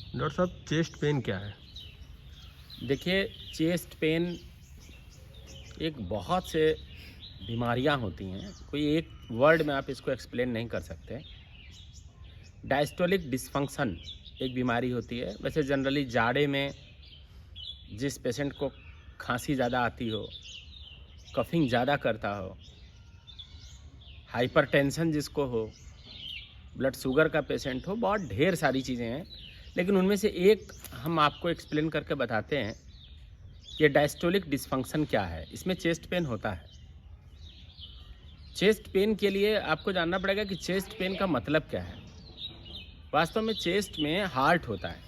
Doctor साहब, chest pain क्या है? देखिए, चेस्ट पेन एक बहुत से बीमारियां होती हैं, कोई एक वर्ड में आप इसको एक्सप्लेन नहीं कर सकते। डायस्टोलिक डिसफंक्शन एक बीमारी होती है। वैसे जनरली जाड़े में जिस पेशेंट को खांसी ज़्यादा आती हो, कफिंग ज़्यादा करता हो, हाइपरटेंशन जिसको हो, ब्लड शुगर का पेशेंट हो, बहुत ढेर सारी चीज़ें हैं, लेकिन उनमें से एक हम आपको एक्सप्लेन करके बताते हैं कि डायस्टोलिक डिसफंक्शन क्या है। इसमें चेस्ट पेन होता है। चेस्ट पेन के लिए आपको जानना पड़ेगा कि चेस्ट पेन का मतलब क्या है। वास्तव में चेस्ट में हार्ट होता है।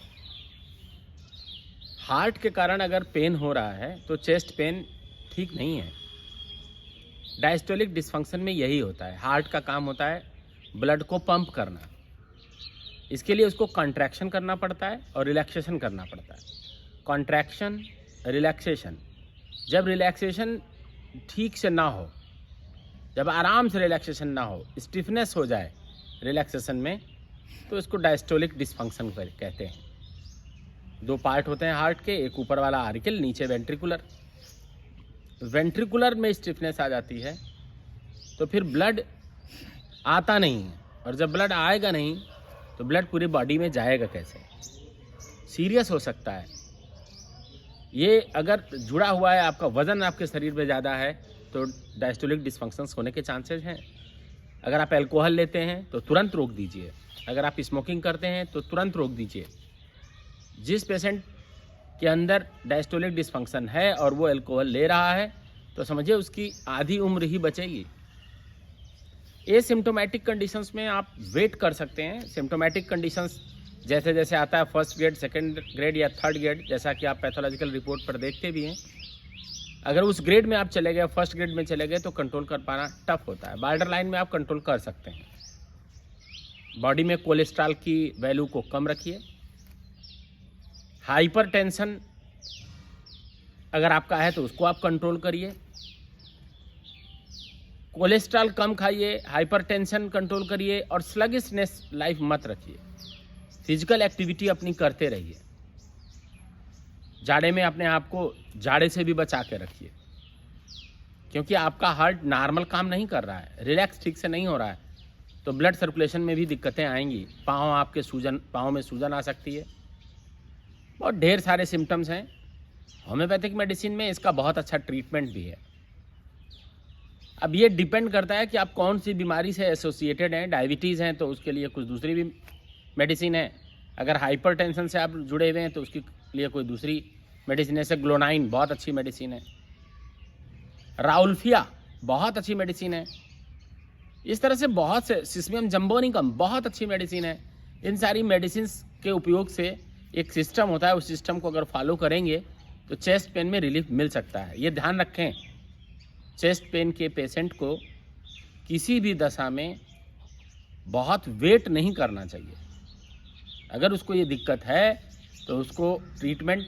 हार्ट के कारण अगर पेन हो रहा है तो चेस्ट पेन ठीक नहीं है। डायस्टोलिक डिसफंक्शन में यही होता है। हार्ट का काम होता है ब्लड को पंप करना। इसके लिए उसको कॉन्ट्रैक्शन करना पड़ता है और रिलैक्सेशन करना पड़ता है। Contraction, relaxation. जब रिलैक्सेशन ठीक से ना हो, जब आराम से रिलैक्सेशन ना हो, स्टिफनेस हो जाए रिलैक्सेशन में, तो इसको डायस्टोलिक डिसफंक्शन कहते हैं। दो पार्ट होते हैं हार्ट के, एक ऊपर वाला आर्किल, नीचे वेंट्रिकुलर। वेंट्रिकुलर में स्टिफनेस आ जाती है तो फिर ब्लड आता नहीं है, और जब ब्लड आएगा नहीं तो ब्लड पूरी बॉडी में जाएगा कैसे? सीरियस हो सकता है ये। अगर जुड़ा हुआ है, आपका वजन आपके शरीर में ज़्यादा है, तो डायस्टोलिक डिसफंक्शंस होने के चांसेस हैं। अगर आप अल्कोहल लेते हैं तो तुरंत रोक दीजिए। अगर आप स्मोकिंग करते हैं तो तुरंत रोक दीजिए। जिस पेशेंट के अंदर डायस्टोलिक डिसफंक्शन है और वो अल्कोहल ले रहा है, तो समझिए उसकी आधी उम्र ही बचेगी। एसिम्प्टोमेटिक कंडीशंस में आप वेट कर सकते हैं। सिम्प्टोमेटिक कंडीशंस जैसे जैसे आता है, फर्स्ट ग्रेड, सेकंड ग्रेड या थर्ड ग्रेड, जैसा कि आप पैथोलॉजिकल रिपोर्ट पर देखते भी हैं, अगर उस ग्रेड में आप चले गए, फर्स्ट ग्रेड में चले गए, तो कंट्रोल कर पाना टफ होता है। बॉर्डर लाइन में आप कंट्रोल कर सकते हैं। बॉडी में कोलेस्ट्रॉल की वैल्यू को कम रखिए। हाइपरटेंशन अगर आपका है तो उसको आप कंट्रोल करिए। कोलेस्ट्रॉल कम खाइए, हाइपरटेंशन कंट्रोल करिए, और स्लगिशनेस लाइफ मत रखिए। फिजिकल एक्टिविटी अपनी करते रहिए। जाड़े में अपने आप को जाड़े से भी बचा के रखिए, क्योंकि आपका हार्ट नॉर्मल काम नहीं कर रहा है, रिलैक्स ठीक से नहीं हो रहा है, तो ब्लड सर्कुलेशन में भी दिक्कतें आएंगी। पाँव में सूजन आ सकती है। बहुत ढेर सारे सिम्टम्स हैं। होम्योपैथिक मेडिसिन में इसका बहुत अच्छा ट्रीटमेंट भी है। अब ये डिपेंड करता है कि आप कौन सी बीमारी से एसोसिएटेड हैं। डायबिटीज़ हैं तो उसके लिए कुछ दूसरी भी मेडिसिन है। अगर हाइपरटेंशन से आप जुड़े हुए हैं तो उसके लिए कोई दूसरी मेडिसिन है। जैसे ग्लोनाइन बहुत अच्छी मेडिसिन है, राउल्फिया बहुत अच्छी मेडिसिन है। इस तरह से बहुत से, सिस्मियम जम्बोनिकम बहुत अच्छी मेडिसिन है। इन सारी मेडिसिन के उपयोग से एक सिस्टम होता है, उस सिस्टम को अगर फॉलो करेंगे तो चेस्ट पेन में रिलीफ मिल सकता है। ये ध्यान रखें, चेस्ट पेन के पेशेंट को किसी भी दशा में बहुत वेट नहीं करना चाहिए। अगर उसको ये दिक्कत है तो उसको ट्रीटमेंट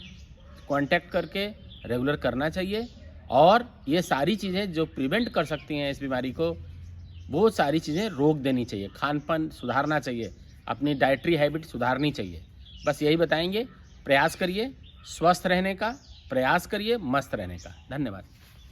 कांटेक्ट करके रेगुलर करना चाहिए, और ये सारी चीज़ें जो प्रिवेंट कर सकती हैं इस बीमारी को, वो सारी चीज़ें रोक देनी चाहिए। खान पान सुधारना चाहिए, अपनी डाइटरी हैबिट सुधारनी चाहिए। बस यही बताएंगे। प्रयास करिए स्वस्थ रहने का, प्रयास करिए मस्त रहने का। धन्यवाद।